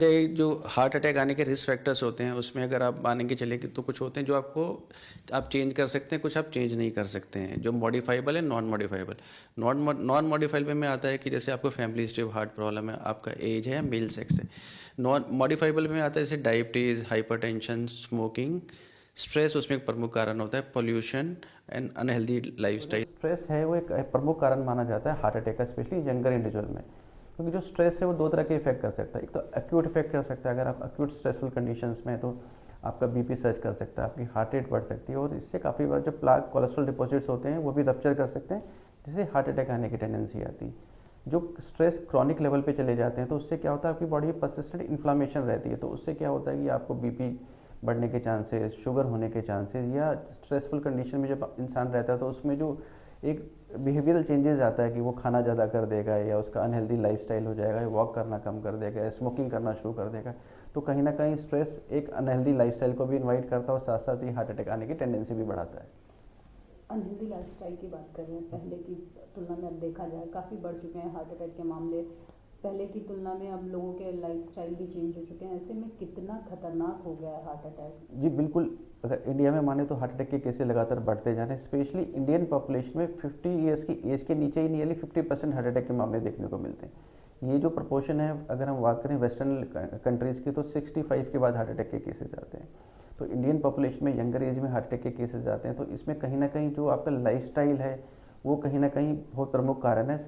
ये जो heart attack आने के रिस्क फैक्टर्स होते हैं, उसमें अगर आप मानें कि चलें कि तो कुछ होते हैं जो आपको आप चेंज कर सकते हैं, कुछ आप चेंज नहीं कर सकते हैं, जो मॉडिफाइबल है, नॉन मॉडिफाइबल। नॉन मॉडिफाइबल में आता है कि जैसे आपको family history of heart problem है, आपका एज है, मेल सेक्स है। नॉन मॉडिफाइबल में आता है जैसे डायबिटीज़, हाइपरटेंशन, स्मोकिंग, स्ट्रेस उसमें एक प्रमुख कारण होता है, पोल्यूशन एंड अनहेल्दी तो जो लाइफस्टाइल। स्ट्रेस है वो एक प्रमुख कारण माना जाता है हार्ट अटैक का, स्पेशली यंगर इंडिविजुअल में। क्योंकि जो स्ट्रेस है वो दो तरह के इफेक्ट कर सकता है। एक तो एक्यूट इफेक्ट कर सकता है, अगर आप एक्यूट स्ट्रेसफुल कंडीशंस में हैं तो आपका बीपी सर्च कर सकता है, आपकी हार्ट रेट बढ़ सकती है, और इससे काफ़ी बार जो प्लाक कोलेस्ट्रॉल डिपॉजिट्स होते हैं वो भी रप्चर कर सकते हैं, जिससे हार्ट अटैक आने की टेंडेंसी आती है। जो स्ट्रेस क्रॉनिक लेवल पे चले जाते हैं तो उससे क्या होता है, आपकी बॉडी में परसिस्टेंट इन्फ्लामेशन रहती है, तो उससे क्या होता है कि आपको बीपी बढ़ने के चांसेस, शुगर होने के चांसेस, या स्ट्रेसफुल कंडीशन में जब इंसान रहता है तो उसमें जो एक बिहेवियरल चेंजेस आता है कि वो खाना ज़्यादा कर देगा, या उसका अनहेल्दी लाइफस्टाइल हो जाएगा, या वॉक करना कम कर देगा, या स्मोकिंग करना शुरू कर देगा। तो कहीं ना कहीं स्ट्रेस एक अनहेल्दी लाइफस्टाइल को भी इनवाइट करता है, और साथ साथ ही हार्ट अटैक आने की टेंडेंसी भी बढ़ाता है। अनहेल्दी लाइफस्टाइल की बात कर रहे हैं, पहले की तुलना में अब देखा जाए काफ़ी बढ़ चुके हैं हार्ट अटैक के मामले। पहले की तुलना में अब लोगों के लाइफस्टाइल भी चेंज हो चुके हैं, ऐसे में कितना खतरनाक हो गया है हार्ट अटैक। जी बिल्कुल। अगर इंडिया में माने तो हार्ट अटैक के केसेस लगातार बढ़ते जा रहे हैं, स्पेशली इंडियन पॉपुलेशन में 50 ईयर्स की एज के नीचे ही नियरली 50% हार्ट अटैक के मामले देखने को मिलते हैं। ये जो प्रोपोर्शन है, अगर हम बात करें वेस्टर्न कंट्रीज़ की, तो 65 के बाद हार्ट अटैक के केसेस आते हैं। तो इंडियन पॉपुलेशन में यंगर एज में हार्ट अटैक के केसेस आते हैं, तो इसमें कहीं ना कहीं जो आपका लाइफस्टाइल है वो कहीं ना कहीं बहुत प्रमुख कारण है।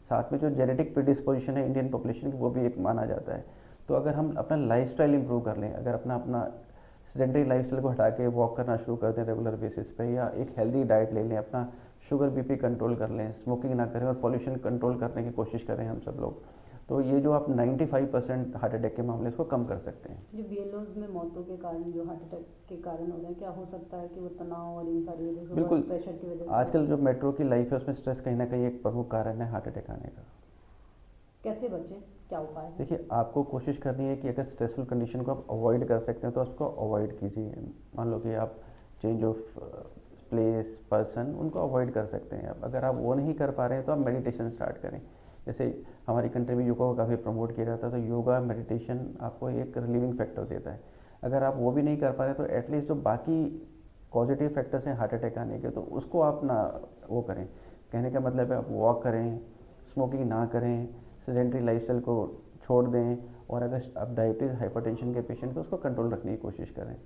साथ में जो जेनेटिक प्रीडिस्पोजिशन है इंडियन पॉपुलेशन की, वो भी एक माना जाता है। तो अगर हम अपना लाइफस्टाइल इंप्रूव कर लें, अगर अपना अपना सेडेंटरी लाइफस्टाइल को हटा के वॉक करना शुरू कर दें रेगुलर बेसिस पे, या एक हेल्दी डाइट ले लें, अपना शुगर बीपी कंट्रोल कर लें, स्मोकिंग ना करें, और पॉल्यूशन कंट्रोल करने की कोशिश करें हम सब लोग, तो ये जो आप 95% हार्ट अटैक के मामले इसको कम कर सकते हैं। जो बीएलओज में मौतों के कारण जो हार्ट अटैक के कारण हो रहे हैं, क्या हो सकता है कि वो तनाव और इन सारी वजह से, बिल्कुल। वर्क प्रेशर की वजह से आजकल हो? जो मेट्रो की लाइफ है उसमें स्ट्रेस कहीं ना कहीं एक प्रमुख कारण है हार्ट अटैक आने का। कैसे बचें, क्या उपाय है? देखिए, आपको कोशिश करनी है कि अगर स्ट्रेसफुल कंडीशन को आप अवॉइड कर सकते हैं तो उसको अवॉइड कीजिए। मान लो कि आप चेंज ऑफ प्लेस, पर्सन, उनको अवॉइड कर सकते हैं। अब अगर आप वो नहीं कर पा रहे हैं तो आप मेडिटेशन स्टार्ट करें। जैसे हमारी कंट्री में योगा को काफ़ी प्रमोट किया जाता है, तो योगा मेडिटेशन आपको एक रिलीविंग फैक्टर देता है। अगर आप वो भी नहीं कर पा रहे तो एटलीस्ट जो बाकी पॉजिटिव फैक्टर्स हैं हार्ट अटैक आने के, तो उसको आप ना वो करें। कहने का मतलब है आप वॉक करें, स्मोकिंग ना करें, सेडेंटरी लाइफस्टाइल को छोड़ दें, और अगर आप डायबिटीज़ हाइपरटेंशन के पेशेंट तो उसको कंट्रोल रखने की कोशिश करें।